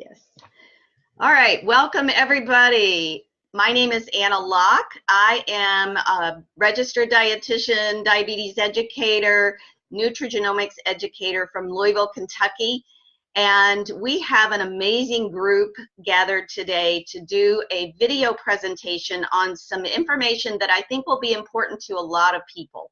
Yes. All right. Welcome, everybody. My name is Anna Locke. I am a registered dietitian, diabetes educator, nutrigenomics educator from Louisville, Kentucky. And we have an amazing group gathered today to do a video presentation on some information that I think will be important to a lot of people.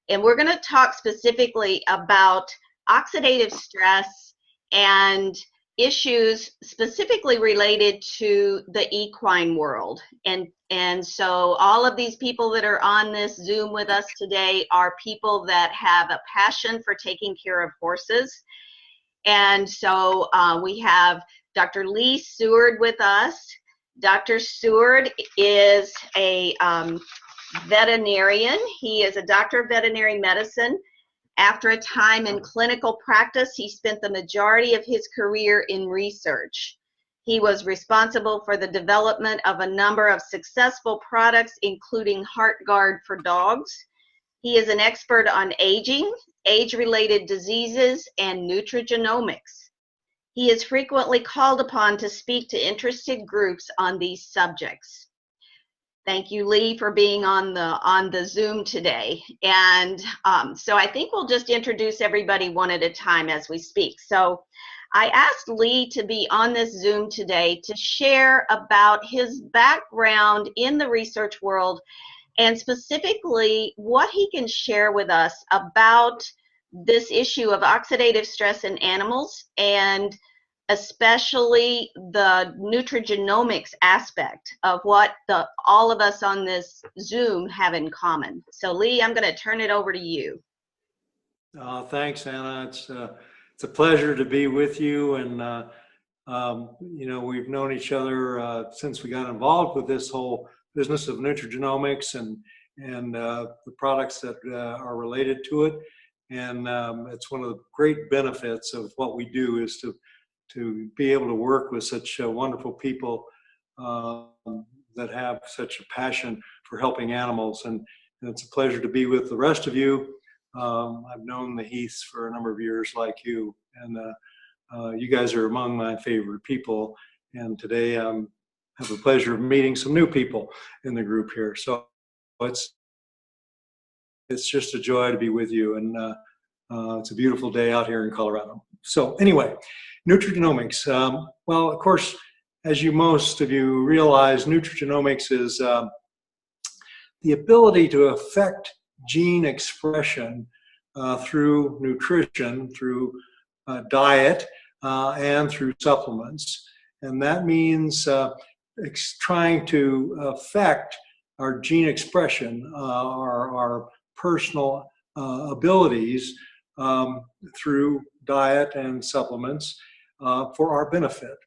And we're going to talk specifically about oxidative stress and issues specifically related to the equine world. And so all of these people that are on this Zoom with us today are people that have a passion for taking care of horses. And so we have Dr. Lee Seward with us. Dr. Seward is a veterinarian. He is a doctor of veterinary medicine. After a time in clinical practice, he spent the majority of his career in research. He was responsible for the development of a number of successful products, including HeartGuard for dogs. He is an expert on aging, age-related diseases, and nutrigenomics. He is frequently called upon to speak to interested groups on these subjects. Thank you, Lee, for being on the Zoom today. And so I think we'll just introduce everybody one at a time as we speak. So I asked Lee to be on this Zoom today to share about his background in the research world and specifically what he can share with us about this issue of oxidative stress in animals, and especially the nutrigenomics aspect of what all of us on this Zoom have in common. So Lee, I'm going to turn it over to you. Thanks, Anna. It's a pleasure to be with you. And, you know, we've known each other since we got involved with this whole business of nutrigenomics and the products that are related to it. And it's one of the great benefits of what we do is to be able to work with such wonderful people that have such a passion for helping animals. And it's a pleasure to be with the rest of you. I've known the Heaths for a number of years like you, and you guys are among my favorite people. And today I have the pleasure of meeting some new people in the group here. So it's just a joy to be with you. And it's a beautiful day out here in Colorado. So anyway, nutrigenomics. Well, of course, as most of you realize, nutrigenomics is the ability to affect gene expression through nutrition, through diet, and through supplements. And that means trying to affect our gene expression, our personal abilities through diet and supplements for our benefit.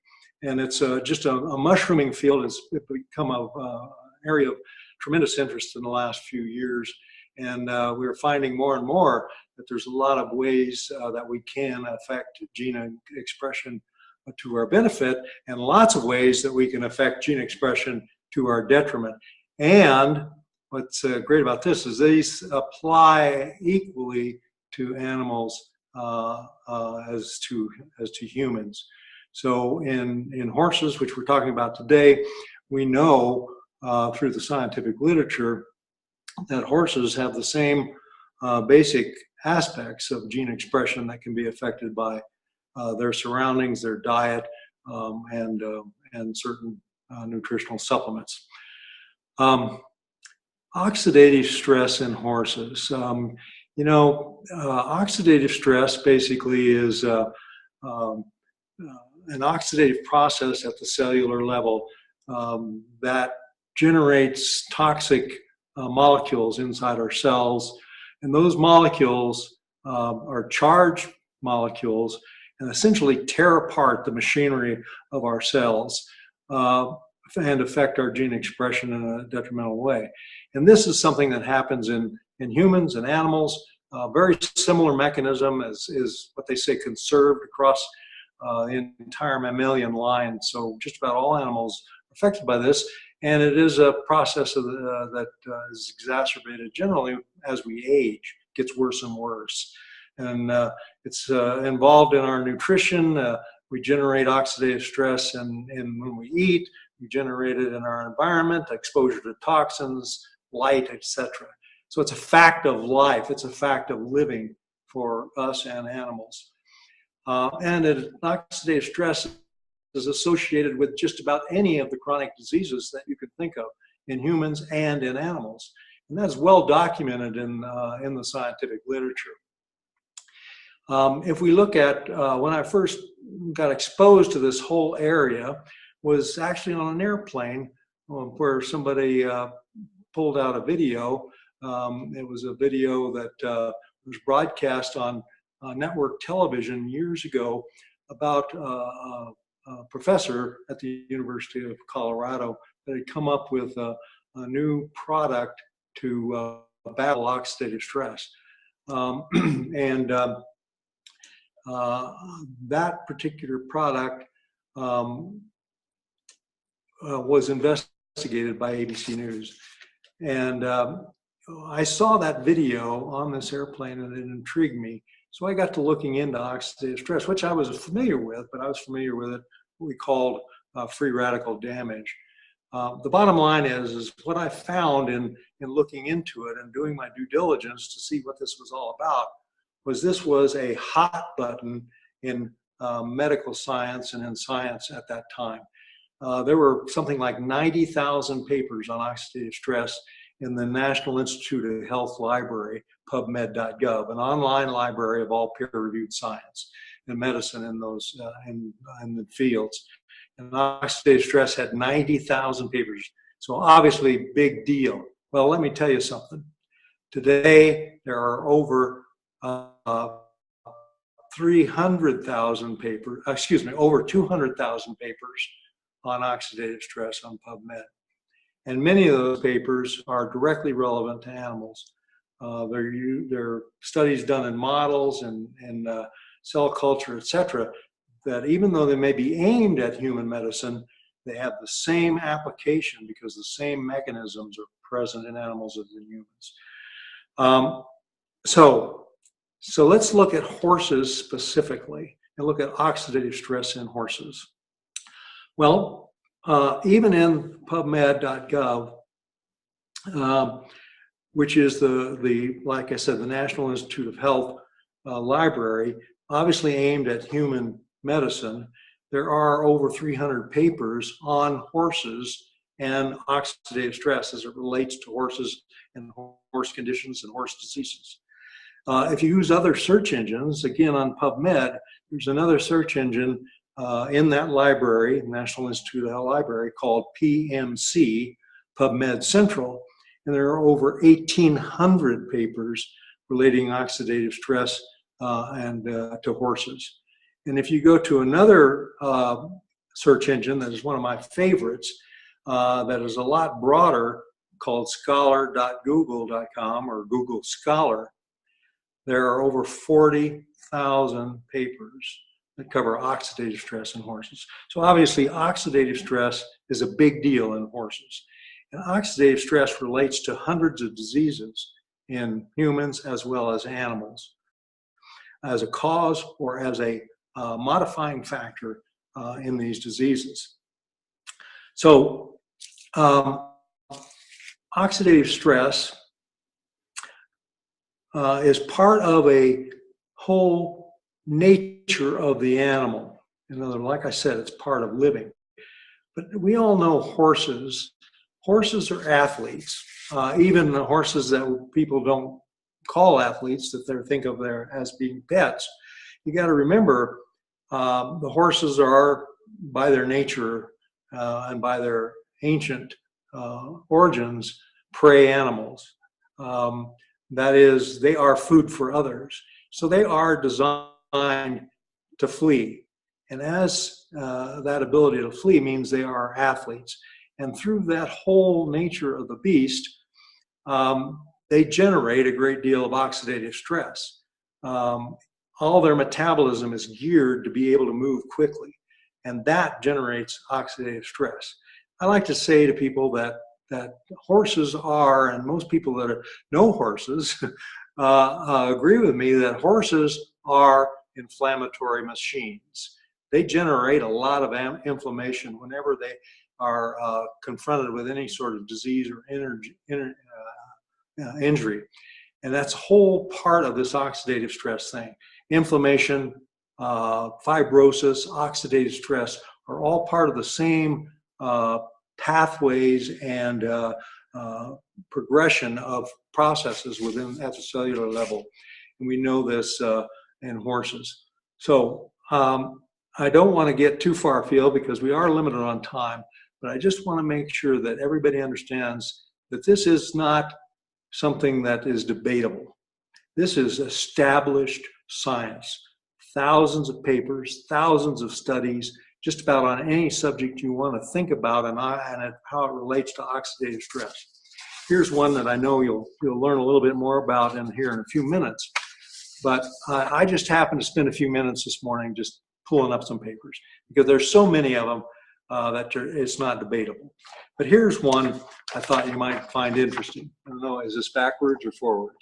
And it's just a mushrooming field. It's become an area of tremendous interest in the last few years. And we're finding more and more that there's a lot of ways that we can affect gene expression to our benefit, and lots of ways that we can affect gene expression to our detriment. And what's great about this is these apply equally to animals as to humans. So in horses, which we're talking about today, we know through the scientific literature that horses have the same basic aspects of gene expression that can be affected by their surroundings, their diet, and certain nutritional supplements. Oxidative stress in horses. You know, oxidative stress basically is an oxidative process at the cellular level that generates toxic molecules inside our cells. And those molecules are charged molecules and essentially tear apart the machinery of our cells and affect our gene expression in a detrimental way. And this is something that happens in humans and animals. Very similar mechanism is what they say conserved across the entire mammalian line. So just about all animals are affected by this. And it is a process that is exacerbated generally as we age, gets worse and worse. And it's involved in our nutrition, We generate oxidative stress and when we eat, we generate it in our environment, exposure to toxins, light, etc. So it's a fact of life. It's a fact of living for us and animals. And oxidative stress is associated with just about any of the chronic diseases that you could think of in humans and in animals. And that's well documented in the scientific literature. If we look at when I first got exposed to this whole area was actually on an airplane where somebody pulled out a video. It was a video that was broadcast on network television years ago about a professor at the University of Colorado that had come up with a new product to battle oxidative stress. That particular product was investigated by ABC News. And I saw that video on this airplane and it intrigued me. So I got to looking into oxidative stress, which I was familiar with, but I was familiar with it, what we called free radical damage. The bottom line is what I found in looking into it and doing my due diligence to see what this was all about was this was a hot button in medical science and in science at that time. There were something like 90,000 papers on oxidative stress in the National Institute of Health Library, PubMed.gov, an online library of all peer-reviewed science and medicine in those in the fields. And oxidative stress had 90,000 papers. So obviously, big deal. Well, let me tell you something. Today, there are over 300,000 papers, over 200,000 papers on oxidative stress on PubMed. And many of those papers are directly relevant to animals. They're studies done in models and cell culture, etc., that even though they may be aimed at human medicine, they have the same application because the same mechanisms are present in animals as in humans. So let's look at horses specifically and look at oxidative stress in horses. Well, even in PubMed.gov, which is like I said, the National Institute of Health library, obviously aimed at human medicine, there are over 300 papers on horses and oxidative stress as it relates to horses and horse conditions and horse diseases. If you use other search engines, again on PubMed, there's another search engine in that library, National Institute of Health Library, called PMC, PubMed Central, and there are over 1,800 papers relating oxidative stress and to horses. And if you go to another search engine that is one of my favorites, that is a lot broader, called scholar.google.com or Google Scholar, there are over 40,000 papers that cover oxidative stress in horses. So obviously oxidative stress is a big deal in horses. And oxidative stress relates to hundreds of diseases in humans as well as animals as a cause or as a modifying factor in these diseases. So oxidative stress is part of a whole nature of the animal. In other words, like I said, it's part of living. But we all know horses. Horses are athletes. Even the horses that people don't call athletes, that they think of there as being pets. You got to remember, the horses are, by their nature and by their ancient origins, prey animals. That is, they are food for others. So they are designed to flee. And as that ability to flee means they are athletes. And through that whole nature of the beast, they generate a great deal of oxidative stress. All their metabolism is geared to be able to move quickly. And that generates oxidative stress. I like to say to people that horses are, and most people that know horses agree with me, that horses are inflammatory machines. they generate a lot of inflammation whenever they are confronted with any sort of disease or injury. And that's a whole part of this oxidative stress thing. Inflammation, fibrosis, oxidative stress are all part of the same pathways and progression of processes at the cellular level. And we know this in horses. So I don't want to get too far afield because we are limited on time, but I just want to make sure that everybody understands that this is not something that is debatable. This is established science. Thousands of papers, thousands of studies, just about on any subject you want to think about and how it relates to oxidative stress. Here's one that I know you'll learn a little bit more about here in a few minutes. But I just happened to spend a few minutes this morning just pulling up some papers because there's so many of them that it's not debatable. But here's one I thought you might find interesting. I don't know, is this backwards or forwards?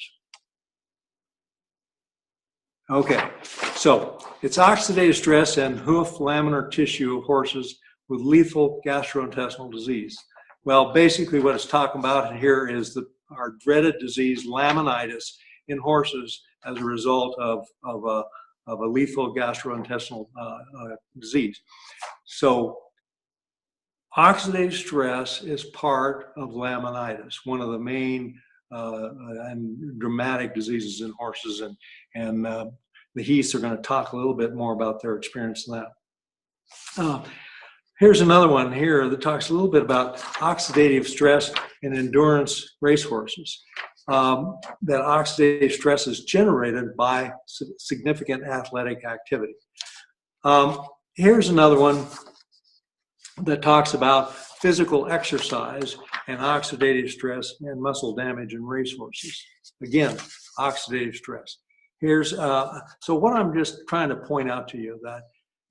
Okay, so it's oxidative stress and hoof laminar tissue of horses with lethal gastrointestinal disease. Well, basically what it's talking about here is our dreaded disease, laminitis, in horses as a result of a lethal gastrointestinal disease. So oxidative stress is part of laminitis, one of the main and dramatic diseases in horses, and the Heaths are going to talk a little bit more about their experience in that. Here's another one here that talks a little bit about oxidative stress in endurance racehorses. That oxidative stress is generated by significant athletic activity. Here's another one that talks about physical exercise and oxidative stress and muscle damage in racehorses. Again, oxidative stress. So what I'm just trying to point out to you that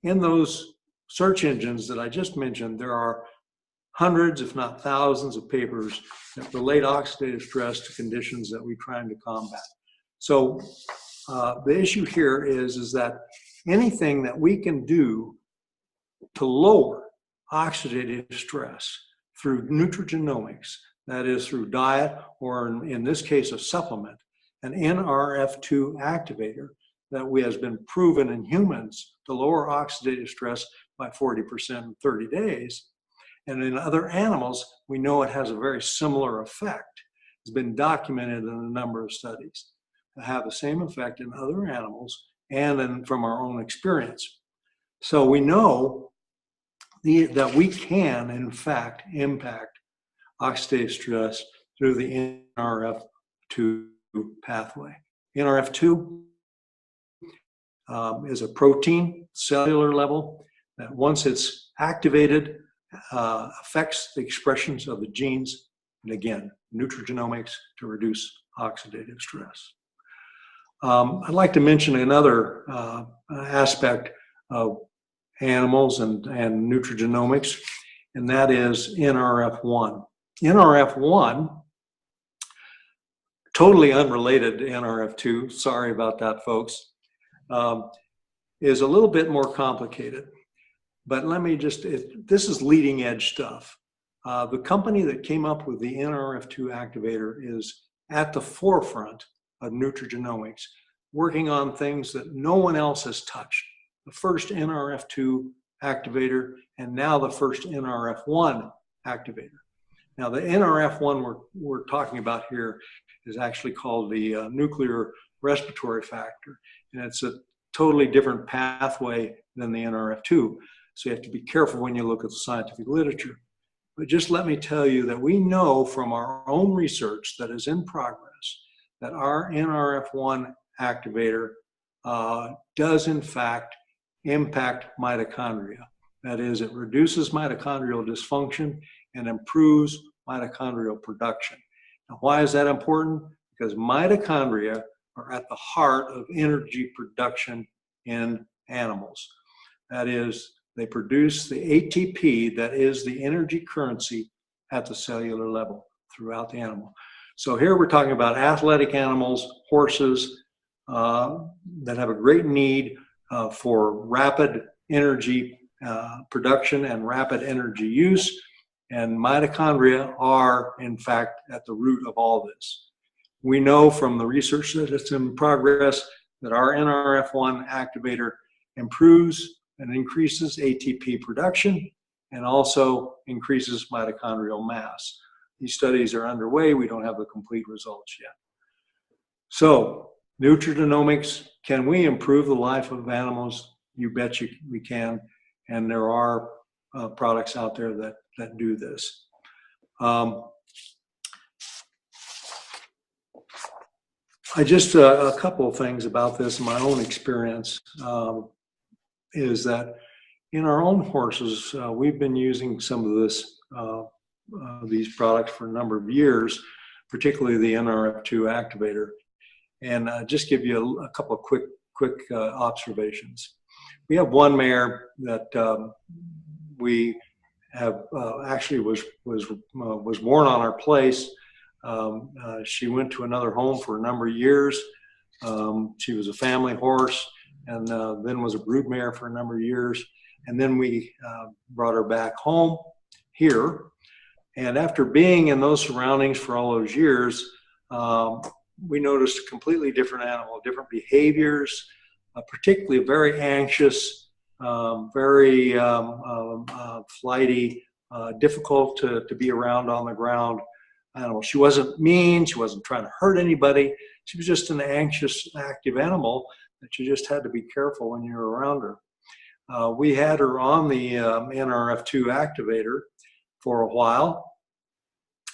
in those search engines that I just mentioned, there are hundreds, if not thousands, of papers that relate oxidative stress to conditions that we're trying to combat. So the issue here is that anything that we can do to lower oxidative stress through nutrigenomics, that is through diet, or in this case, a supplement, an Nrf2 activator that has been proven in humans to lower oxidative stress by 40% in 30 days. And in other animals, we know it has a very similar effect. It's been documented in a number of studies that have the same effect in other animals and from our own experience. So we know that we can, in fact, impact oxidative stress through the Nrf2 pathway. Nrf2 is a protein, cellular level, that once it's activated, affects the expressions of the genes, and again, nutrigenomics to reduce oxidative stress. I'd like to mention another aspect of animals and nutrigenomics, and that is Nrf1. Nrf1, totally unrelated to Nrf2, sorry about that, folks, is a little bit more complicated. But let me this is leading edge stuff. The company that came up with the Nrf2 activator is at the forefront of nutrigenomics, working on things that no one else has touched. The first Nrf2 activator, and now the first Nrf1 activator. Now the Nrf1 we're talking about here is actually called the nuclear respiratory factor, and it's a totally different pathway than the Nrf2. So you have to be careful when you look at the scientific literature. But just let me tell you that we know from our own research that is in progress that our Nrf1 activator does in fact impact mitochondria. That is, it reduces mitochondrial dysfunction and improves mitochondrial production. Now, why is that important? Because mitochondria are at the heart of energy production in animals. That is, they produce the ATP that is the energy currency at the cellular level throughout the animal. So here we're talking about athletic animals, horses that have a great need for rapid energy production and rapid energy use. And mitochondria are, in fact, at the root of all this. We know from the research that is in progress that our Nrf1 activator improves and increases ATP production and also increases mitochondrial mass. These studies are underway. We don't have the complete results yet. So, nutrigenomics, can we improve the life of animals? You bet we can. And there are products out there that do this. I just, a couple of things about this in my own experience is that in our own horses, we've been using some of this, these products for a number of years, particularly the Nrf2 activator. And just give you a couple of quick observations. We have one mare that we have actually was born on our place. She went to another home for a number of years. She was a family horse, and then was a brood mare for a number of years. And then we brought her back home here. And after being in those surroundings for all those years, we noticed a completely different animal, different behaviors, particularly very anxious, very flighty, difficult to be around on the ground animal. She wasn't mean, she wasn't trying to hurt anybody. She was just an anxious, active animal that you just had to be careful when you were around her. We had her on the Nrf2 activator for a while.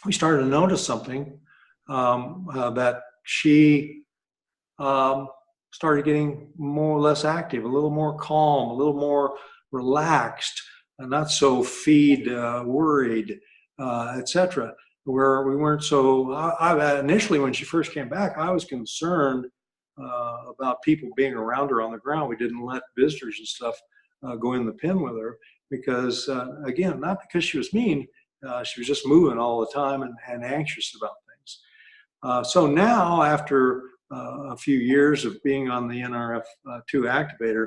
We started to notice something, that she started getting more or less active, a little more calm, a little more relaxed, and not so feed worried, etc. Where we weren't so, initially when she first came back, I was concerned about people being around her on the ground. We didn't let visitors and stuff go in the pen with her because, again, not because she was mean, she was just moving all the time and anxious about things. So now, after a few years of being on the Nrf2 activator,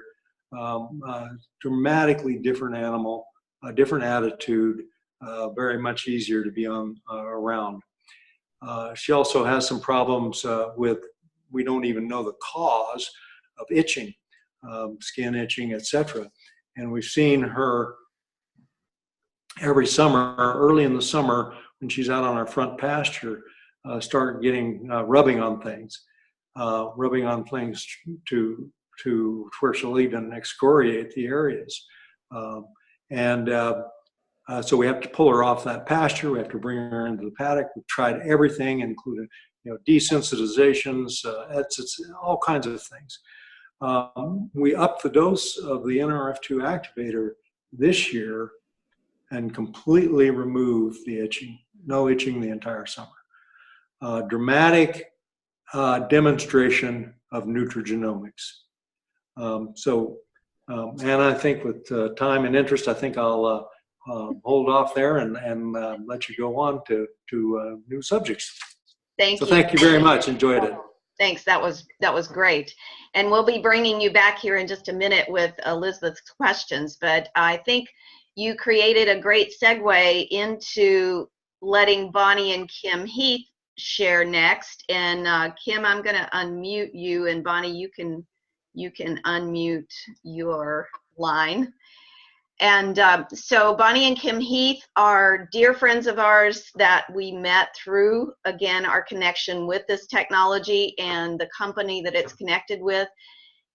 dramatically different animal, a different attitude, very much easier to be on around. She also has some problems with, we don't even know the cause of itching, skin itching, etc. And we've seen her every summer, early in the summer, when she's out on our front pasture, start getting rubbing on things to where she'll even excoriate the areas. So we have to pull her off that pasture. We have to bring her into the paddock. We've tried everything, including desensitizations, it's all kinds of things. We upped the dose of the Nrf2 activator this year and completely removed the itching. No itching the entire summer. Dramatic demonstration of nutrigenomics. And I think with time and interest, I think I'll hold off there and let you go on to new subjects. Thank you. So thank you very much. Enjoyed it. Thanks. That was great. And we'll be bringing you back here in just a minute with Elizabeth's questions. But I think you created a great segue into letting Bonnie and Kim Heath share next. And Kim, I'm going to unmute you, and Bonnie, you can unmute your line. And so Bonnie and Kim Heath are dear friends of ours that we met through, again, our connection with this technology and the company that it's connected with.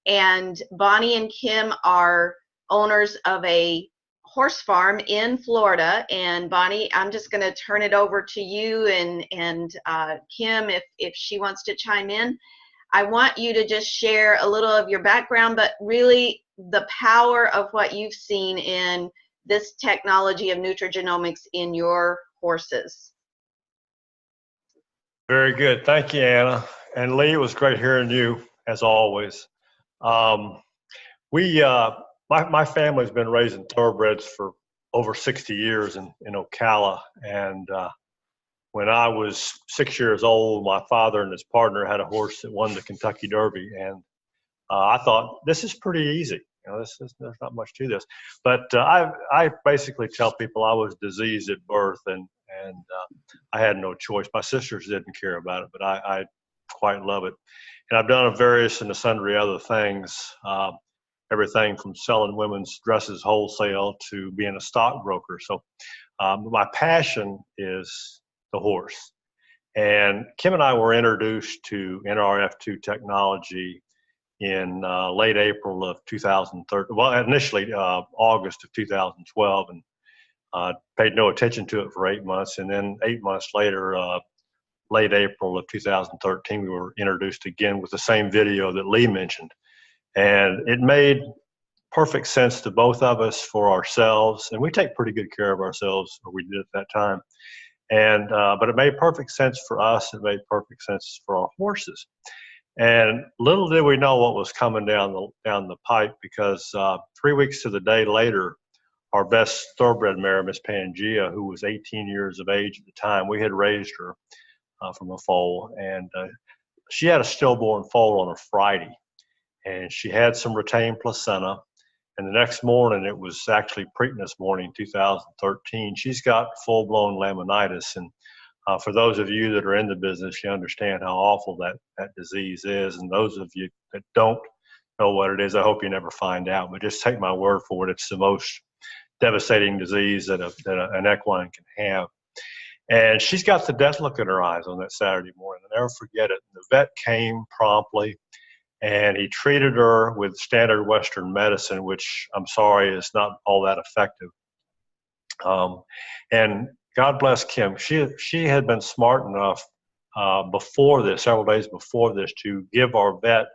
And Bonnie and Kim are owners of a horse farm in Florida. And Bonnie, I'm just going to turn it over to you, and Kim, if she wants to chime in. I want you to just share a little of your background, but really the power of what you've seen in this technology of nutrigenomics in your horses. Very good. Thank you, Anna. And Lee, it was great hearing you, as always. My family's been raising thoroughbreds for over 60 years in Ocala. And when I was 6 years old, my father and his partner had a horse that won the Kentucky Derby. And I thought, this is pretty easy. There's not much to this. But I basically tell people I was diseased at birth, and I had no choice. My sisters didn't care about it, but I quite love it. And I've done various and sundry other things, everything from selling women's dresses wholesale to being a stockbroker. So my passion is the horse. And Kim and I were introduced to Nrf2 technology in late April of 2013. Well, initially August of 2012, and paid no attention to it for 8 months. And then 8 months later, late April of 2013, we were introduced again with the same video that Lee mentioned. And it made perfect sense to both of us for ourselves. And we take pretty good care of ourselves, or we did at that time. And but it made perfect sense for us. It made perfect sense for our horses. And little did we know what was coming down the pipe, because 3 weeks to the day later, our best thoroughbred mare, Miss Pangea, who was 18 years of age at the time, we had raised her from a foal, and she had a stillborn foal on a Friday, and she had some retained placenta. And the next morning, it was actually Preakness morning, 2013. She's got full-blown laminitis, and for those of you that are in the business, you understand how awful that disease is. And those of you that don't know what it is, I hope you never find out. But just take my word for it; it's the most devastating disease that an equine can have. And she's got the death look in her eyes on that Saturday morning. I'll never forget it. The vet came promptly, and he treated her with standard Western medicine, which I'm sorry is not all that effective. And God bless Kim. She had been smart enough before this, several days before this, to give our vet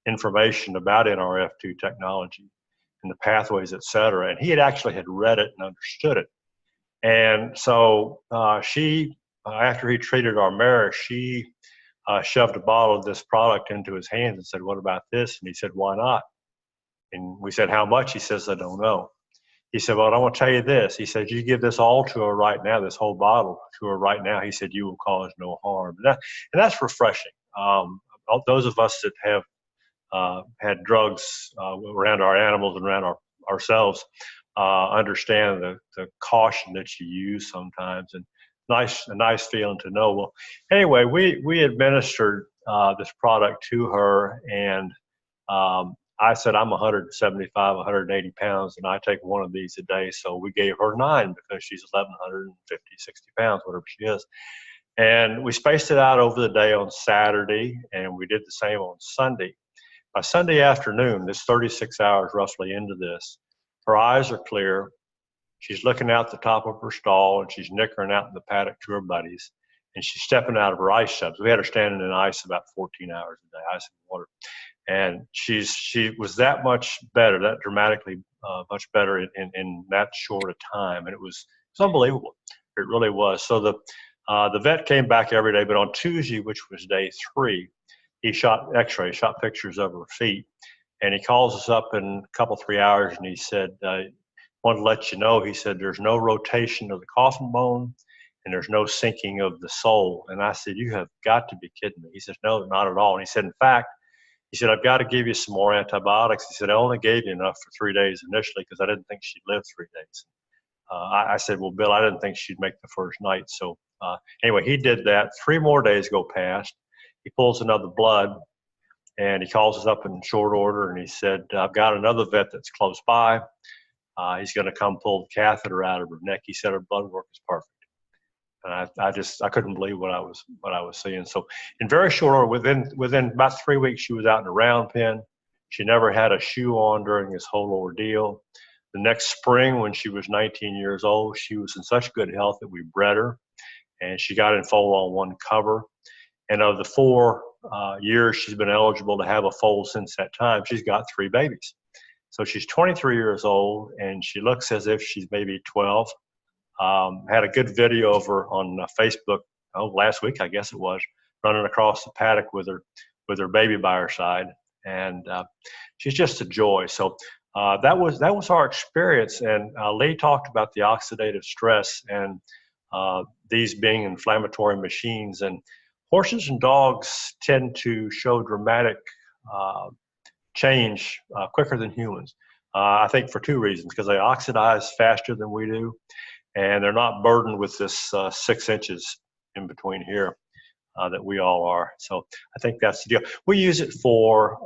information about Nrf2 technology and the pathways, et cetera. And he had read it and understood it. And so she, after he treated our mare, she shoved a bottle of this product into his hands and said, "What about this?" And he said, "Why not?" And we said, "How much?" He says, "I don't know." He said, "Well, I want to tell you this." He said, "You give this all to her right now, this whole bottle to her right now." He said, "You will cause no harm." And that's refreshing. Those of us that have had drugs around our animals and around ourselves understand the caution that you use sometimes, and a nice feeling to know. Well, anyway, we administered this product to her, and I said, "I'm 175, 180 pounds, and I take one of these a day." So we gave her 9 because she's 1,150, 60 pounds, whatever she is. And we spaced it out over the day on Saturday, and we did the same on Sunday. By Sunday afternoon, this 36 hours roughly into this, her eyes are clear. She's looking out the top of her stall, and she's nickering out in the paddock to her buddies, and she's stepping out of her ice tubs. We had her standing in ice about 14 hours a day, ice and water. And she was that much better, that dramatically much better in that short a time. And it was unbelievable. It really was. So the vet came back every day, but on Tuesday, which was day 3, he shot x-rays, shot pictures of her feet. And he calls us up in a couple, 3 hours, and he said, "Want to let you know," he said, "there's no rotation of the coffin bone, and there's no sinking of the sole." And I said, "You have got to be kidding me." He says, "No, not at all." And he said, "In fact," he said, "I've got to give you some more antibiotics." He said, "I only gave you enough for 3 days initially because I didn't think she'd live 3 days." I said, "Well, Bill, I didn't think she'd make the first night." So anyway, he did that. 3 more days go past. He pulls another blood, and he calls us up in short order, and he said, "I've got another vet that's close by. He's going to come pull the catheter out of her neck." He said her blood work is perfect. And I couldn't believe what I was seeing. So in very short order, within about 3 weeks, she was out in a round pen. She never had a shoe on during this whole ordeal. The next spring, when she was 19 years old, she was in such good health that we bred her, and she got in foal on 1 cover. And of the 4 years she's been eligible to have a foal since that time, she's got 3 babies. So she's 23 years old, and she looks as if she's maybe 12. Had a good video of her on Facebook last week, I guess it was, running across the paddock with her baby by her side, and she's just a joy. So that was our experience. And Lee talked about the oxidative stress and these being inflammatory machines, and horses and dogs tend to show dramatic change quicker than humans. I think for two reasons, because they oxidize faster than we do, and they're not burdened with this 6 inches in between here that we all are. So I think that's the deal. We use it for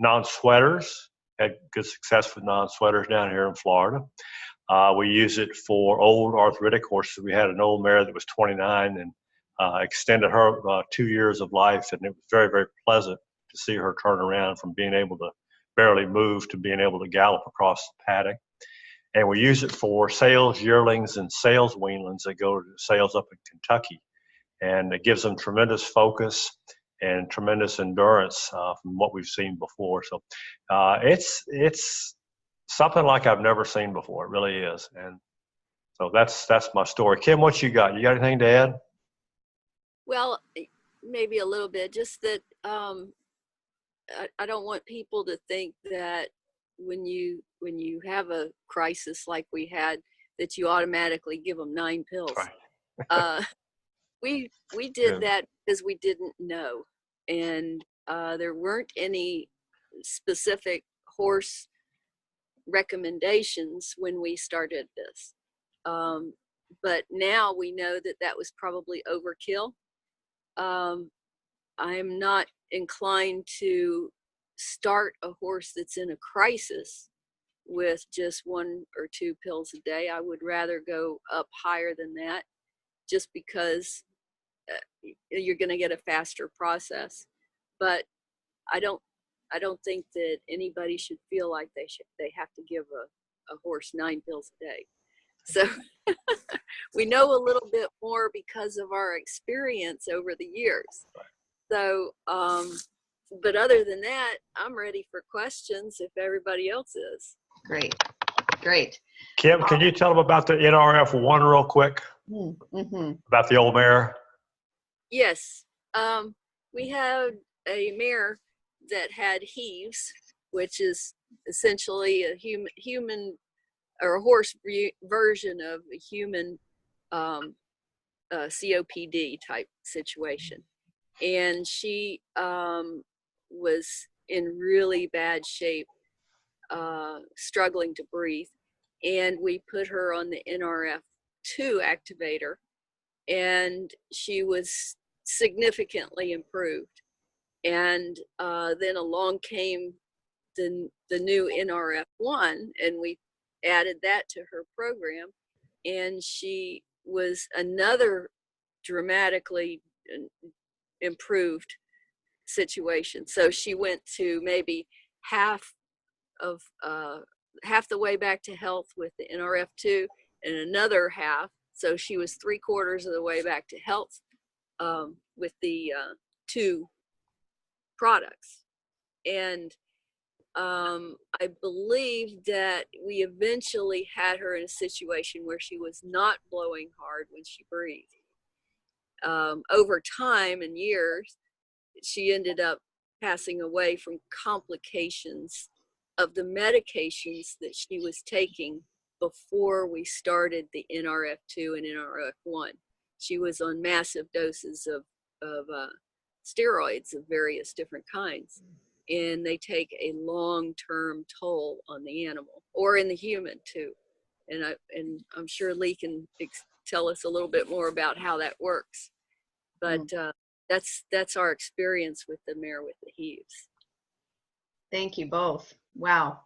non-sweaters. Had good success with non-sweaters down here in Florida. We use it for old arthritic horses. We had an old mare that was 29 and extended her 2 years of life, and it was very, very pleasant to see her turn around from being able to barely move to being able to gallop across the paddock. And we use it for sales yearlings and sales weanlings that go to sales up in Kentucky. And it gives them tremendous focus and tremendous endurance from what we've seen before. So it's something like I've never seen before. It really is. And so that's my story. Kim, what you got? You got anything to add? Well, maybe a little bit. Just that I don't want people to think that when you have a crisis like we had, that you automatically give them 9 pills. Right. We did that because we didn't know, and there weren't any specific horse recommendations when we started this. But now we know that that was probably overkill. I'm not inclined to start a horse that's in a crisis with just 1 or 2 pills a day. I would rather go up higher than that, just because you're going to get a faster process. But I don't think that anybody should feel like they have to give a horse 9 pills a day. So we know a little bit more because of our experience over the years. So, but other than that, I'm ready for questions if everybody else is. Great. Kim, can you tell them about the Nrf1 real quick? Mm-hmm. About the old mare? Yes. We had a mare that had heaves, which is essentially a human or a horse version of a human COPD type situation. And she was in really bad shape, struggling to breathe. And we put her on the Nrf2 activator, and she was significantly improved. And then along came the new Nrf1, and we added that to her program, and she was another dramatically improved situation. So she went to maybe half the way back to health with the Nrf2, and another half, so she was 3/4 of the way back to health with the 2 products. And I believe that we eventually had her in a situation where she was not blowing hard when she breathed. Over time and years, she ended up passing away from complications of the medications that she was taking before we started the Nrf2 and Nrf1. She was on massive doses of steroids of various different kinds, and they take a long-term toll on the animal, or in the human too. And I'm sure Lee can tell us a little bit more about how that works. But that's our experience with the mare with the heaves. Thank you both. Wow.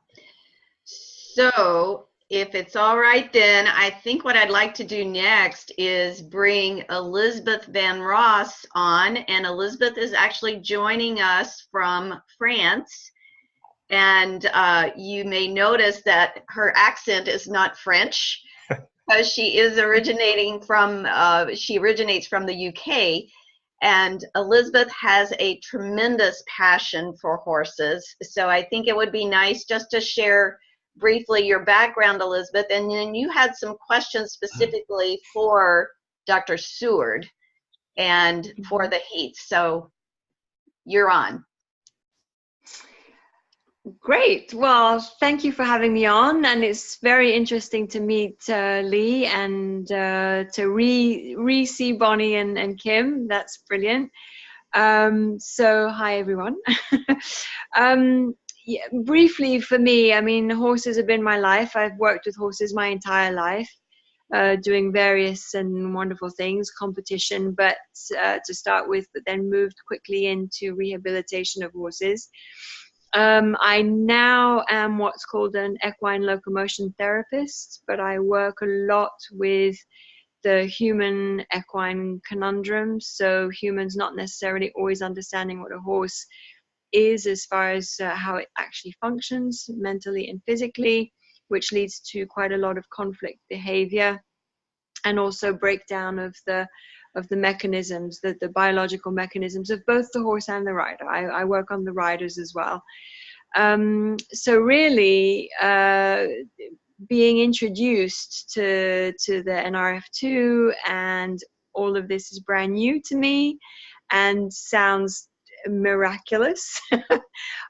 So if it's all right, then I think what I'd like to do next is bring Elizabeth Van Ross on. And Elizabeth is actually joining us from France. And you may notice that her accent is not French, because she is originates from the UK. And Elizabeth has a tremendous passion for horses. So I think it would be nice just to share briefly your background, Elizabeth, and then you had some questions specifically for Dr. Seward and for the heats. So you're on. Great. Well, thank you for having me on, and it's very interesting to meet Lee and to re-see Bonnie and Kim. That's brilliant. So hi everyone. yeah, briefly for me, I mean, horses have been my life. I've worked with horses my entire life, doing various and wonderful things, competition, but to start with, but then moved quickly into rehabilitation of horses. I now am what's called an equine locomotion therapist, but I work a lot with the human equine conundrum. So humans not necessarily always understanding what a horse is as far as how it actually functions mentally and physically, which leads to quite a lot of conflict behavior, and also breakdown of the mechanisms, the biological mechanisms of both the horse and the rider. I work on the riders as well. So really, being introduced to the Nrf2 and all of this is brand new to me and sounds miraculous.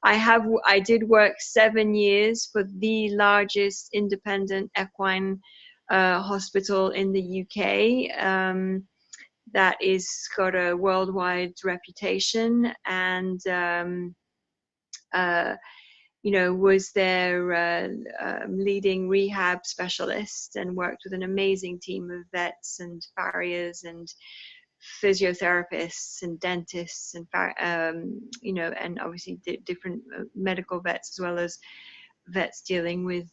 I did work 7 years for the largest independent equine hospital in the UK, that is got a worldwide reputation, and you know, was their leading rehab specialist, and worked with an amazing team of vets and farriers and physiotherapists and dentists and you know, and obviously different medical vets as well as vets dealing with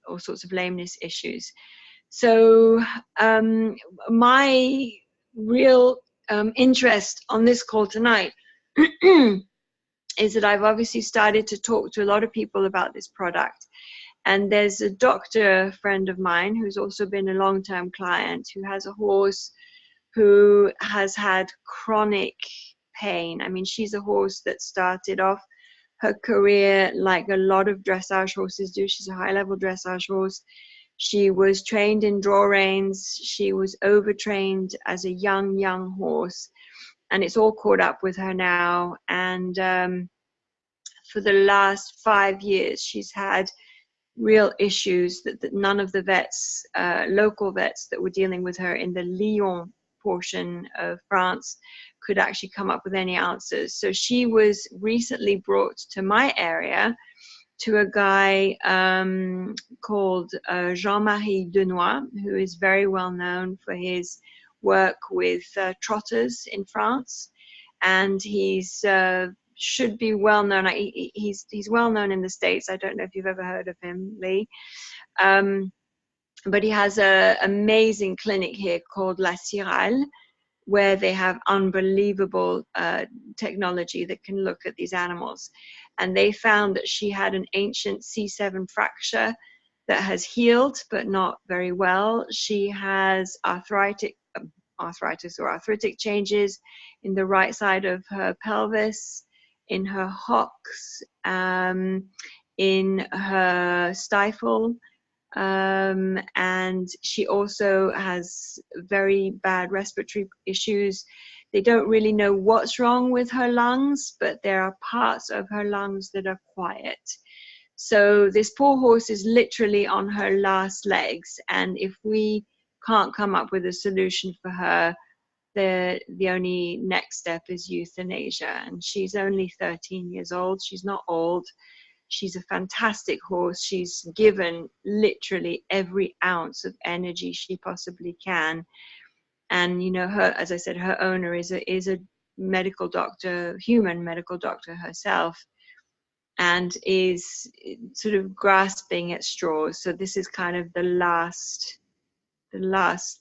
all sorts of lameness issues. So my real interest on this call tonight is that I've obviously started to talk to a lot of people about this product. And there's a doctor friend of mine who's also been a long-term client who has a horse who has had chronic pain. I mean, she's a horse that started off her career like a lot of dressage horses do. She's a high-level dressage horse. She was trained in draw reins. She was overtrained as a young horse, and it's all caught up with her now. And for the last 5 years, she's had real issues that none of the vets, local vets that were dealing with her in the Lyon portion of France could actually come up with any answers. So she was recently brought to my area to a guy called Jean-Marie Denois, who is very well known for his work with trotters in France. And he's should be well known. He's well known in the States. I don't know if you've ever heard of him, Lee. But he has an amazing clinic here called La Cyrale, where they have unbelievable technology that can look at these animals. And they found that she had an ancient C7 fracture that has healed, but not very well. She has arthritis or arthritic changes in the right side of her pelvis, in her hocks, in her stifle, and she also has very bad respiratory issues. They don't really know what's wrong with her lungs, but there are parts of her lungs that are quiet. So this poor horse is literally on her last legs, and if we can't come up with a solution for her, the only next step is euthanasia. And she's only 13 years old. She's not old. She's a fantastic horse. She's given literally every ounce of energy she possibly can. And you know, her, as I said, her owner is a medical doctor, human medical doctor herself, and is sort of grasping at straws. So this is kind of the last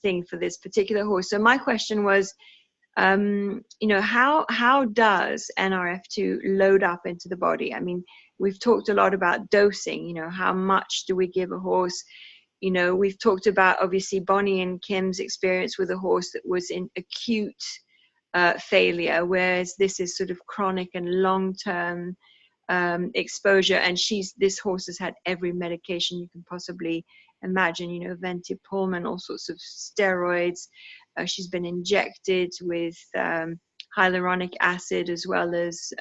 thing for this particular horse. So my question was, you know, how does Nrf2 load up into the body? I mean, we've talked a lot about dosing, you know, how much do we give a horse? You know, we've talked about obviously Bonnie and Kim's experience with a horse that was in acute failure, whereas this is sort of chronic and long-term exposure. And this horse has had every medication you can possibly imagine, you know, Ventipulmin, all sorts of steroids. She's been injected with hyaluronic acid, as well as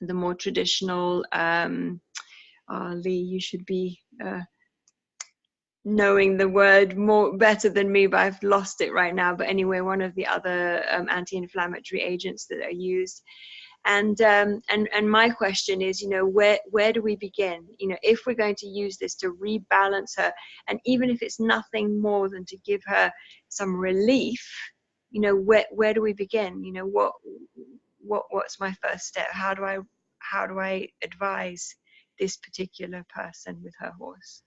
the more traditional, Lee, you should be knowing the word better than me, but I've lost it right now. But anyway, one of the other anti-inflammatory agents that are used. And my question is, you know, where do we begin? You know, if we're going to use this to rebalance her, and even if it's nothing more than to give her some relief, you know, where do we begin? You know, what's my first step? How do I advise this particular person with her horse?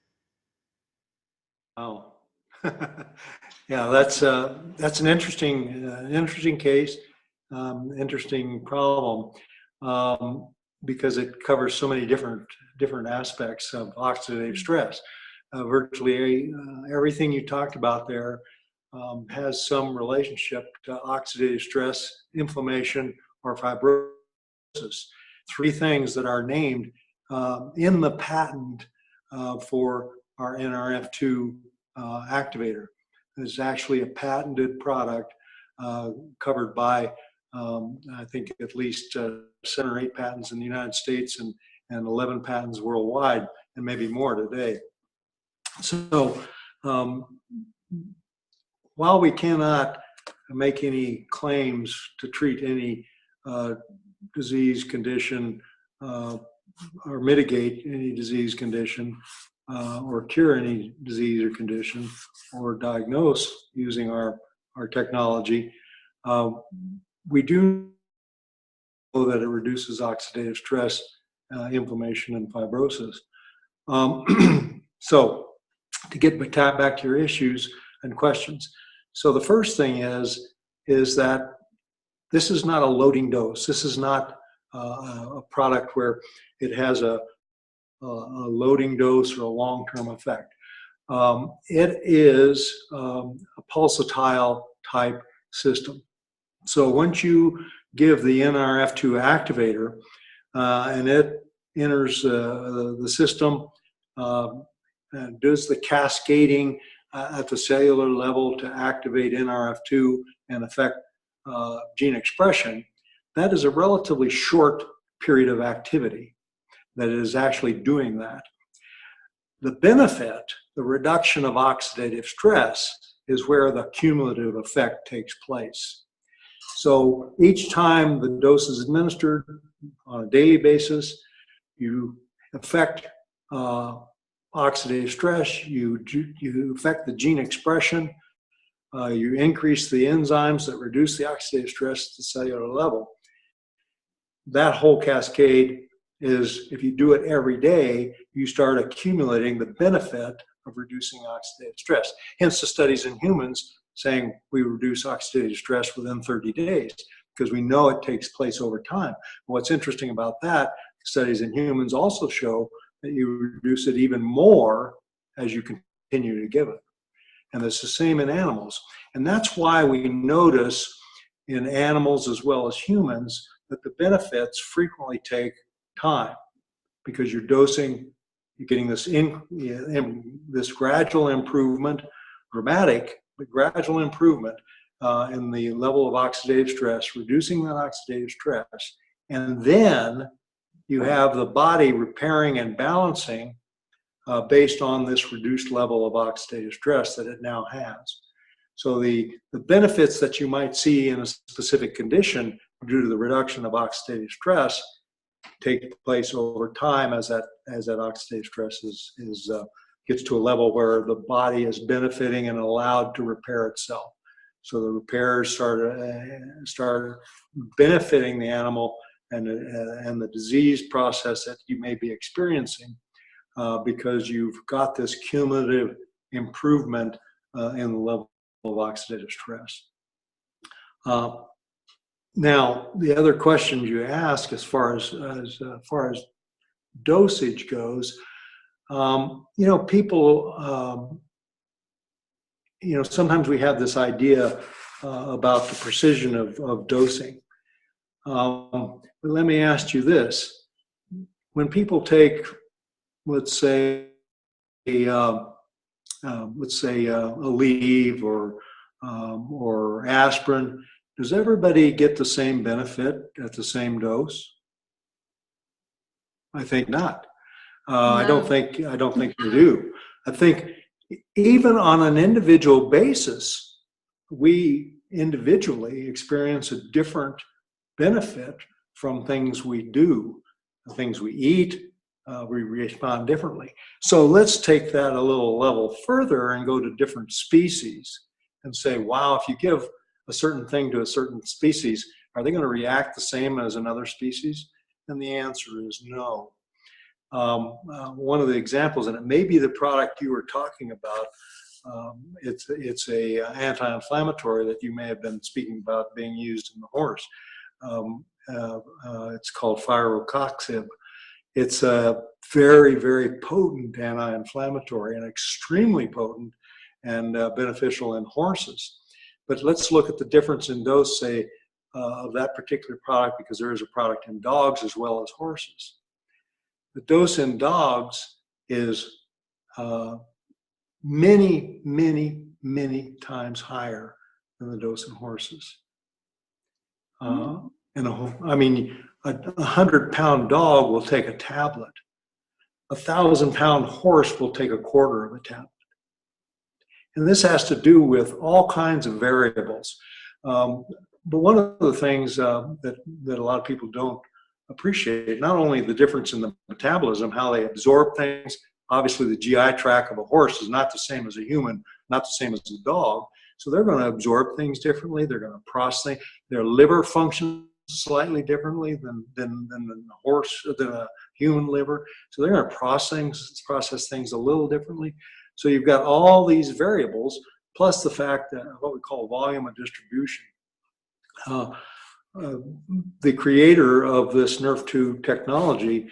Oh, yeah, that's an interesting case, interesting problem, because it covers so many different aspects of oxidative stress. Virtually everything you talked about there has some relationship to oxidative stress, inflammation, or fibrosis. Three things that are named in the patent for our Nrf2 activator. It's actually a patented product covered by, I think, at least 7 or 8 patents in the United States and 11 patents worldwide, and maybe more today. So while we cannot make any claims to treat any disease condition or mitigate any disease condition or cure any disease or condition or diagnose using our technology, we do know that it reduces oxidative stress, inflammation, and fibrosis. So to get back to your issues and questions. So the first thing is that this is not a loading dose. This is not a product where it has a loading dose or a long-term effect. It is a pulsatile type system. So once you give the Nrf2 activator and it enters the system, and does the cascading at the cellular level to activate Nrf2 and affect gene expression, that is a relatively short period of activity that is actually doing that. The benefit, the reduction of oxidative stress, is where the cumulative effect takes place. So each time the dose is administered on a daily basis, you affect oxidative stress, you affect the gene expression, you increase the enzymes that reduce the oxidative stress at the cellular level. That whole cascade is, if you do it every day, you start accumulating the benefit of reducing oxidative stress. Hence the studies in humans saying we reduce oxidative stress within 30 days, because we know it takes place over time. What's interesting about that, studies in humans also show that you reduce it even more as you continue to give it. And it's the same in animals. And that's why we notice in animals as well as humans that the benefits frequently take time, because you're dosing, you're getting this gradual improvement, dramatic, but gradual improvement in the level of oxidative stress, reducing that oxidative stress. And then you have the body repairing and balancing based on this reduced level of oxidative stress that it now has. So the benefits that you might see in a specific condition due to the reduction of oxidative stress take place over time as that oxidative stress gets to a level where the body is benefiting and allowed to repair itself. So the repairs start benefiting the animal and the disease process that you may be experiencing because you've got this cumulative improvement in the level of oxidative stress. Now, the other questions you ask as far as dosage goes, people, sometimes we have this idea about the precision of dosing. But let me ask you this: when people take, let's say a Aleve or aspirin, does everybody get the same benefit at the same dose? I think not. No. I don't think you do. I think even on an individual basis, we individually experience a different benefit from things we do, the things we eat. We respond differently. So let's take that a little level further and go to different species and say, wow, if you give a certain thing to a certain species, are they going to react the same as another species? And the answer is no. One of the examples, and it may be the product you were talking about, it's a anti-inflammatory that you may have been speaking about being used in the horse. It's called Firocoxib. It's a very, very potent anti-inflammatory and extremely potent and beneficial in horses. But let's look at the difference in dose, say, of that particular product, because there is a product in dogs as well as horses. The dose in dogs is many, many, many times higher than the dose in horses. I mean, a 100-pound dog will take a tablet. A 1,000-pound horse will take a quarter of a tablet. And this has to do with all kinds of variables. But one of the things that a lot of people don't appreciate, not only the difference in the metabolism, how they absorb things. Obviously, the GI tract of a horse is not the same as a human, not the same as a dog. So they're going to absorb things differently. They're going to process things. Their liver functions slightly differently than a human liver. So they're going to process things a little differently. So you've got all these variables, plus the fact that what we call volume of distribution. The creator of this Nrf2 technology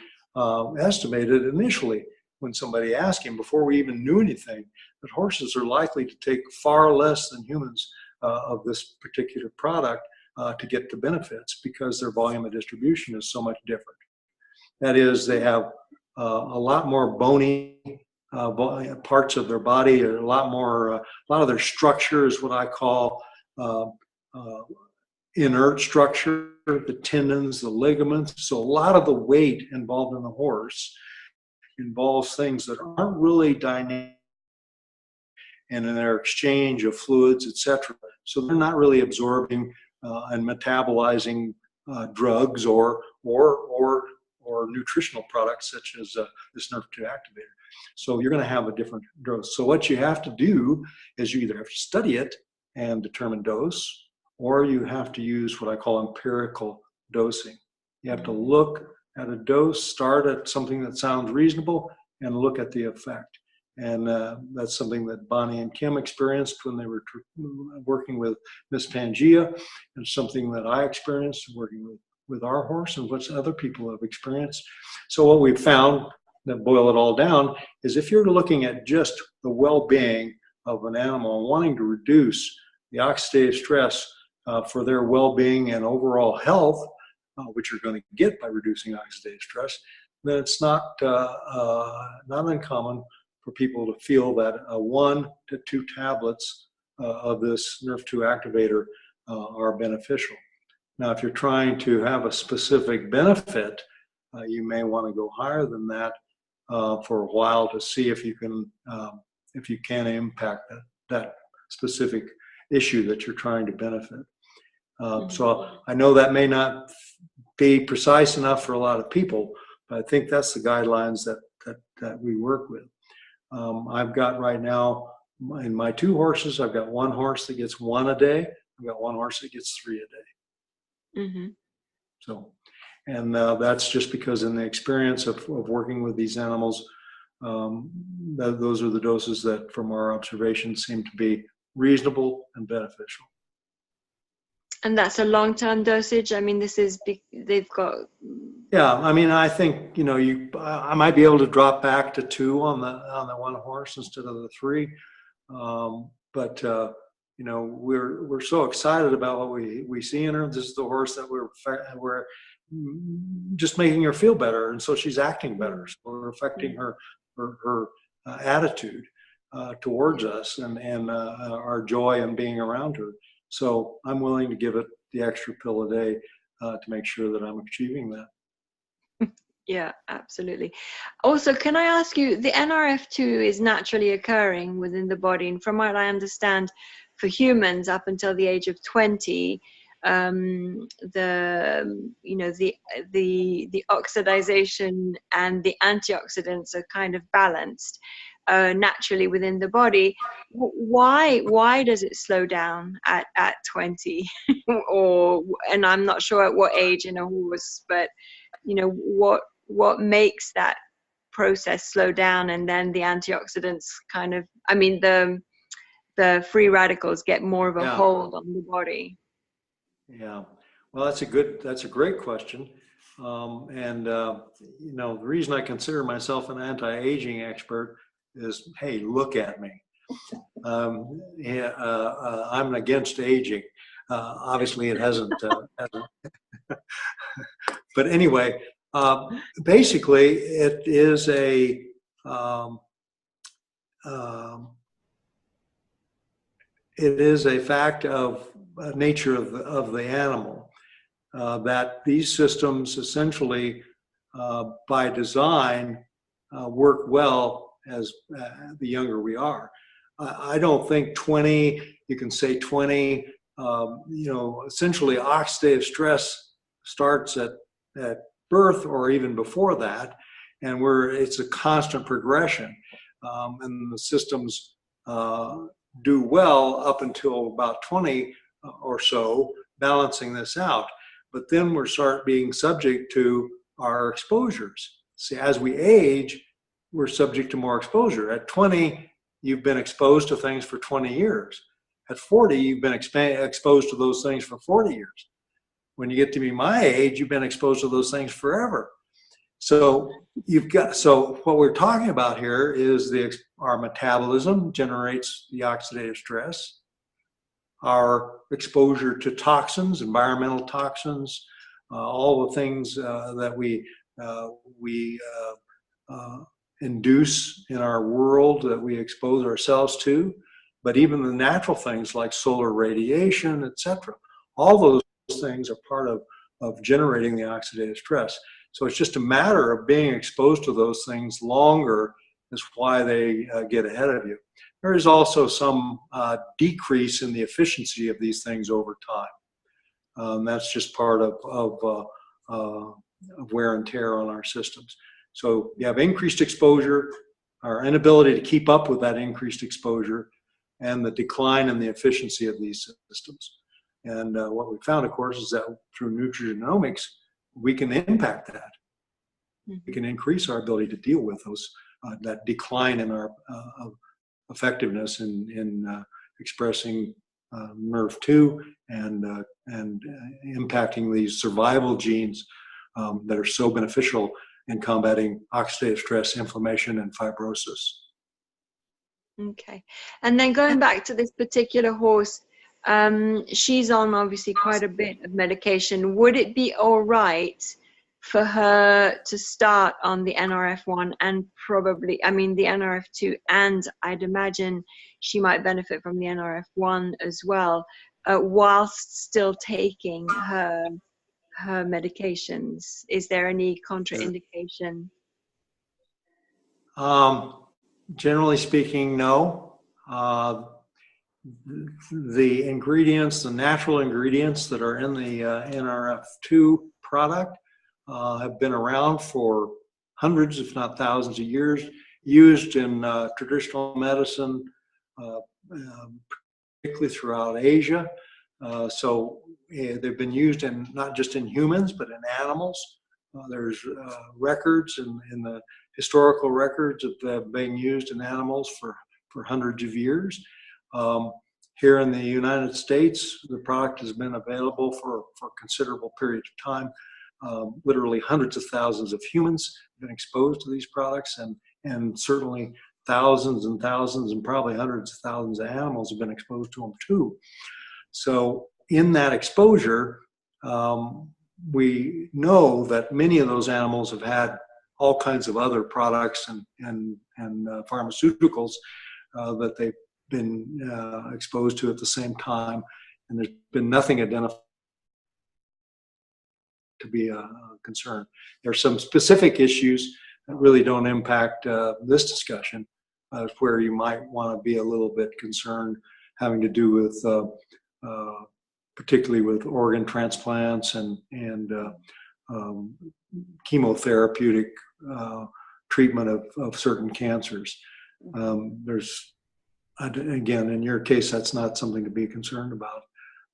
estimated initially, when somebody asked him, before we even knew anything, that horses are likely to take far less than humans of this particular product to get the benefits, because their volume of distribution is so much different. That is, they have a lot more bony parts of their body, a lot of their structure is what I call inert structure, the tendons, the ligaments. So a lot of the weight involved in the horse involves things that aren't really dynamic and in their exchange of fluids, etc. So they're not really absorbing and metabolizing drugs or nutritional products such as this Nrf2 activator. So you're going to have a different dose. So what you have to do is you either have to study it and determine dose, or you have to use what I call empirical dosing. You have to look at a dose, start at something that sounds reasonable, and look at the effect. And that's something that Bonnie and Kim experienced when they were working with Miss Pangea, and something that I experienced working with our horse, and what other people have experienced. So what we've found, that boil it all down, is if you're looking at just the well-being of an animal and wanting to reduce the oxidative stress for their well-being and overall health, which you're going to get by reducing oxidative stress, then it's not uncommon for people to feel that 1 to 2 tablets of this Nrf2 activator are beneficial. Now, if you're trying to have a specific benefit, you may want to go higher than that for a while to see if you can impact that specific issue that you're trying to benefit. So I know that may not be precise enough for a lot of people, but I think that's the guidelines that we work with. I've got right now, in my 2 horses, I've got 1 horse that gets 1 a day. I've got 1 horse that gets 3 a day. Mm-hmm. So, and that's just because in the experience of working with these animals, those are the doses that, from our observations, seem to be reasonable and beneficial. And that's a long-term dosage. I mean, they've got. Yeah, I mean, I think I might be able to drop back to 2 on the 1 horse instead of the 3, but we're so excited about what we see in her. This is the horse that we're just making her feel better, and so she's acting better. So we're affecting her attitude towards us and our joy in being around her. So I'm willing to give it the extra pill a day to make sure that I'm achieving that. Yeah, absolutely. Also, can I ask you, the Nrf2 is naturally occurring within the body, and from what I understand, for humans up until the age of 20, the oxidization and the antioxidants are kind of balanced naturally within the body. Why does it slow down at 20 and I'm not sure at what age in a horse, but what makes that process slow down, and then the antioxidants kind of, I mean, the free radicals get more of a hold on the body? Yeah, well, that's a great question. The reason I consider myself an anti-aging expert is, hey, look at me. I'm against aging. Obviously, it hasn't. But anyway, basically, it is a fact of nature of the animal that these systems essentially, by design, work well as the younger we are. I don't think 20, you can say 20, essentially oxidative stress starts at birth or even before that, and it's a constant progression. And the systems do well up until about 20 or so, balancing this out. But then we start being subject to our exposures. See, as we age, we're subject to more exposure. At 20, you've been exposed to things for 20 years. At 40, you've been exposed to those things for 40 years. When you get to be my age, you've been exposed to those things forever. So what we're talking about here is our metabolism generates the oxidative stress. Our exposure to toxins, environmental toxins, all the things that we induce in our world, that we expose ourselves to, but even the natural things like solar radiation, etc. All those things are part of generating the oxidative stress. So it's just a matter of being exposed to those things longer is why they get ahead of you. There is also some decrease in the efficiency of these things over time. That's just part of wear and tear on our systems. So you have increased exposure, our inability to keep up with that increased exposure, and the decline in the efficiency of these systems. And what we found, of course, is that through nutrigenomics, we can impact that. We can increase our ability to deal with that decline in our effectiveness in expressing Nrf2 and impacting these survival genes that are so beneficial in combating oxidative stress, inflammation, and fibrosis. Okay. And then going back to this particular horse, she's on obviously quite a bit of medication. Would it be all right for her to start on the Nrf1 and probably, I mean, the Nrf2, and I'd imagine she might benefit from the Nrf1 as well, whilst still taking her medications? Is there any contraindication? Generally speaking, no. The ingredients, the natural ingredients that are in the Nrf2 product have been around for hundreds, if not thousands of years, used in traditional medicine, particularly throughout Asia. So they've been used not just in humans, but in animals. There's records in the historical records of them being used in animals for hundreds of years. Here in the United States, the product has been available for a considerable period of time. Literally hundreds of thousands of humans have been exposed to these products, and certainly thousands and thousands and probably hundreds of thousands of animals have been exposed to them too. So in that exposure, we know that many of those animals have had all kinds of other products and pharmaceuticals that they've been exposed to at the same time, and there's been nothing identified to be a concern. There are some specific issues that really don't impact this discussion, where you might want to be a little bit concerned, having to do with particularly with organ transplants and chemotherapeutic treatment of certain cancers. There's, again, in your case, that's not something to be concerned about.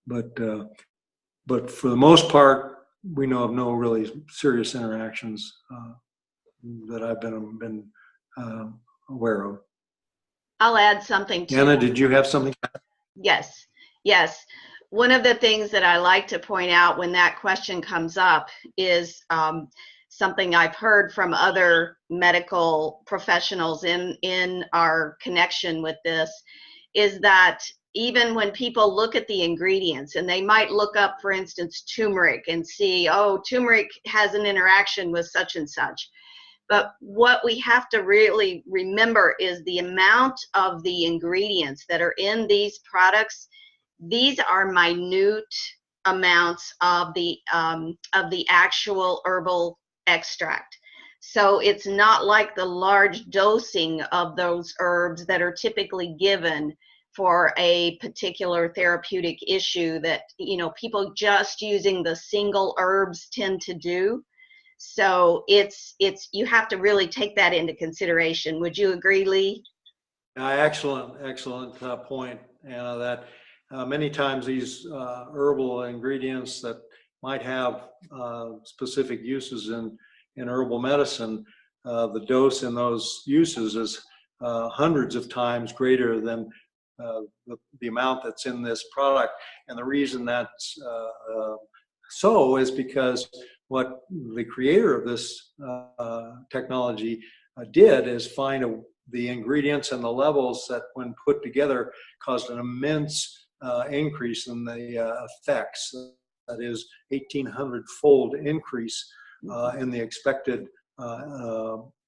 But for the most part, we know of no really serious interactions that I've been aware of. I'll add something to Anna, did you have something? Yes, yes. One of the things that I like to point out when that question comes up is something I've heard from other medical professionals in our connection with this, is that even when people look at the ingredients and they might look up, for instance, turmeric and see, oh, turmeric has an interaction with such and such. But what we have to really remember is the amount of the ingredients that are in these products. These are minute amounts of the actual herbal extract. So it's not like the large dosing of those herbs that are typically given for a particular therapeutic issue that, you know, people just using the single herbs tend to do. So it's you have to really take that into consideration. Would you agree, Lee? Excellent point, Anna, that many times these herbal ingredients that might have specific uses in herbal medicine, the dose in those uses is hundreds of times greater than the amount that's in this product. And the reason that's so is because what the creator of this technology did is find the ingredients and the levels that, when put together, caused an immense increase in the effects. That is 1,800-fold increase in the expected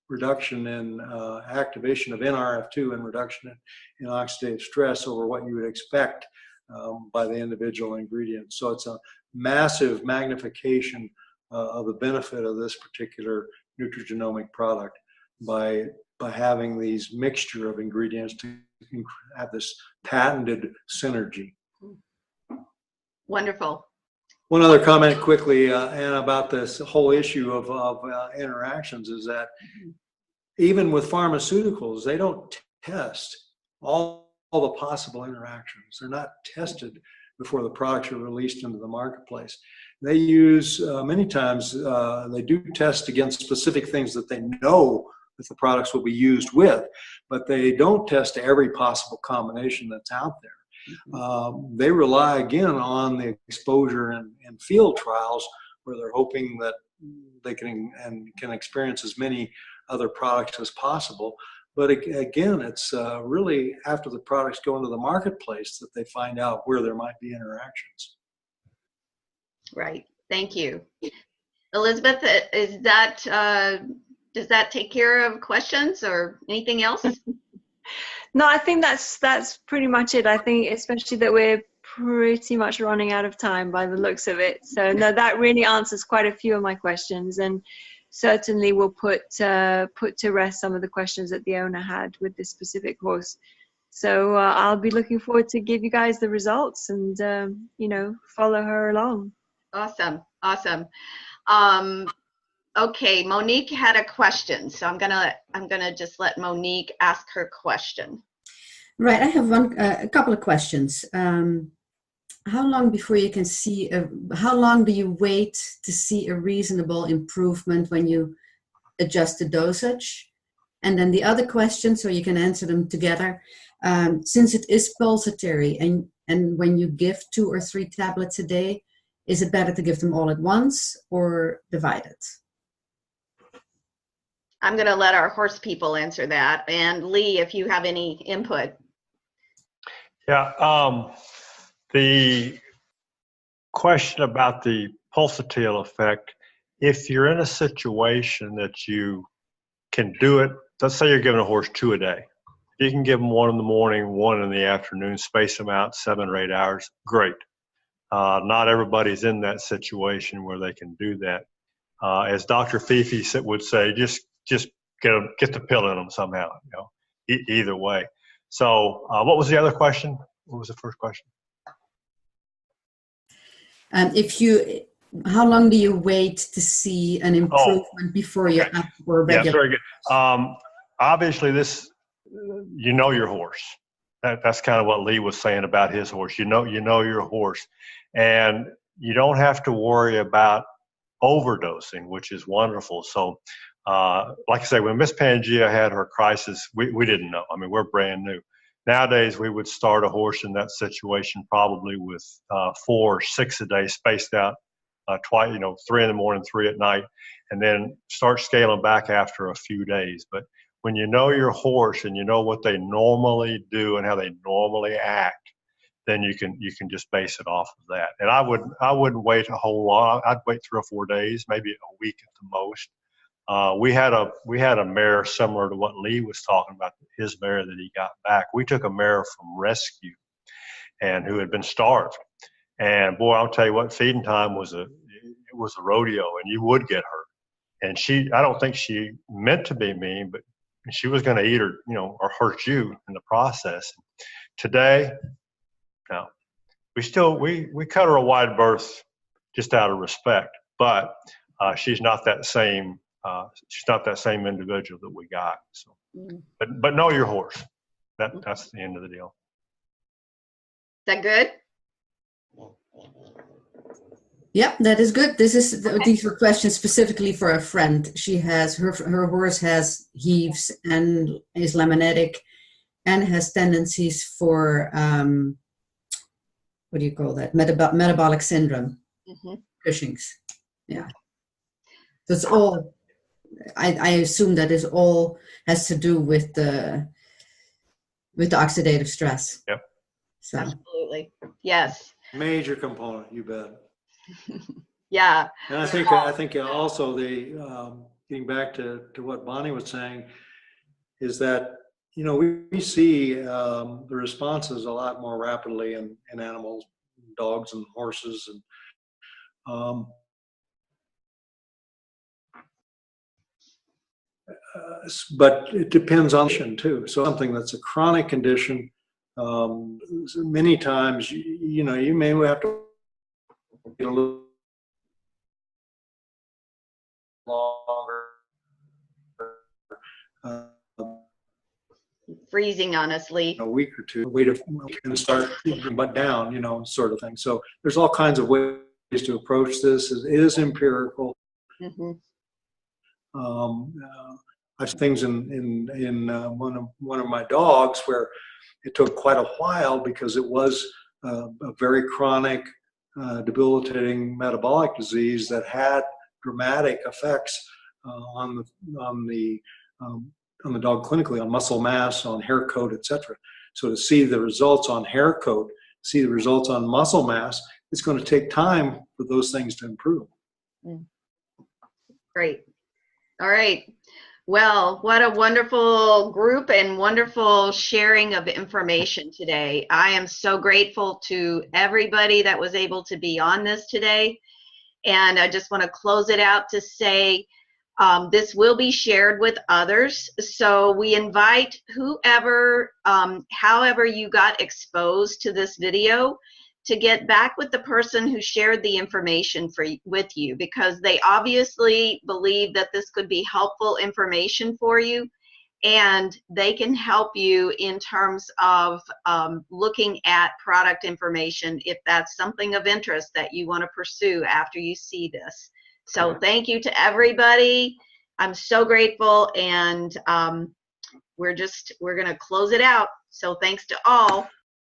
reduction in activation of Nrf2 and reduction in oxidative stress over what you would expect by the individual ingredients. So it's a massive magnification of the benefit of this particular nutrigenomic product by having these mixture of ingredients to have this patented synergy. Wonderful. One other comment quickly, Anna, about this whole issue of interactions is that even with pharmaceuticals, they don't test all the possible interactions. They're not tested before the products are released into the marketplace. They use, many times, they do test against specific things that they know that the products will be used with, but they don't test every possible combination that's out there. They rely again on the exposure and field trials, where they're hoping that they can experience as many other products as possible. But again, it's really after the products go into the marketplace that they find out where there might be interactions. Right. Thank you. Elizabeth, is that does that take care of questions or anything else? No, I think that's pretty much it. I think especially that we're pretty much running out of time by the looks of it. So no, that really answers quite a few of my questions, and certainly will put to rest some of the questions that the owner had with this specific horse. So I'll be looking forward to give you guys the results and you know, follow her along. Awesome. Okay, Monique had a question, so I'm gonna just let Monique ask her question. Right, I have a couple of questions. How long before you can see how long do you wait to see a reasonable improvement when you adjust the dosage? And then the other question, so you can answer them together, since it is pulsatile and when you give 2 or 3 tablets a day, is it better to give them all at once or divided? I'm going to let our horse people answer that. And Lee, if you have any input. Yeah, the question about the pulsatile effect, if you're in a situation that you can do it, let's say you're giving a horse 2 a day. You can give them 1 in the morning, 1 in the afternoon, space them out 7 or 8 hours, great. Not everybody's in that situation where they can do that. As Dr. Fifi would say, just get the pill in them somehow, you know, either way. So what was the other question? What was the first question? If you, how long do you wait to see an improvement before you okay. ask for Yes, regular? very good. Obviously, you know your horse. That's kind of what Lee was saying about his horse. You know your horse, and you don't have to worry about overdosing, which is wonderful. So, like I say, when Miss Pangea had her crisis, we didn't know. I mean, we're brand new. Nowadays, we would start a horse in that situation probably with 4 or 6 a day, spaced out twice, 3 in the morning, 3 at night, and then start scaling back after a few days. But when you know your horse and you know what they normally do and how they normally act, then you can just base it off of that. And I wouldn't wait a whole lot. I'd wait 3 or 4 days, maybe a week at the most. We had a mare similar to what Lee was talking about, his mare that he got back. We took a mare from rescue and who had been starved. And boy, I'll tell you what, feeding time was a rodeo, and you would get hurt. And I don't think she meant to be mean, but she was going to eat her, or hurt you in the process. Today, no, we cut her a wide berth just out of respect, but she's not that same. She's not that same individual that we got. So, but know your horse. That's the end of the deal. Is that good? Yep, that is good. These were questions specifically for a friend. She has her horse has heaves and is laminitic, and has tendencies for what do you call that? Metabolic syndrome, Cushing's. Yeah. So it's all. I assume that is all has to do with the oxidative stress. Yep. So. Absolutely. Yes. Major component, you bet. Yeah. And I think also getting back to what Bonnie was saying is that, we see the responses a lot more rapidly in animals, dogs and horses, and but it depends on the condition too. So something that's a chronic condition, many times, you may have to get a little longer. Freezing, honestly. A week or two, wait and start but down, sort of thing. So there's all kinds of ways to approach this. It is empirical. I've seen things in one of my dogs where it took quite a while because it was a very chronic, debilitating metabolic disease that had dramatic effects on the dog clinically, on muscle mass, on hair coat, etc. So to see the results on hair coat, see the results on muscle mass, it's going to take time for those things to improve. Great. All right. Well, what a wonderful group and wonderful sharing of information today. I am so grateful to everybody that was able to be on this today. And I just want to close it out to say this will be shared with others. So we invite whoever, however you got exposed to this video, to get back with the person who shared the information with you, because they obviously believe that this could be helpful information for you, and they can help you in terms of looking at product information if that's something of interest that you want to pursue after you see this. So thank you to everybody. I'm so grateful, and we're going to close it out. So thanks to all.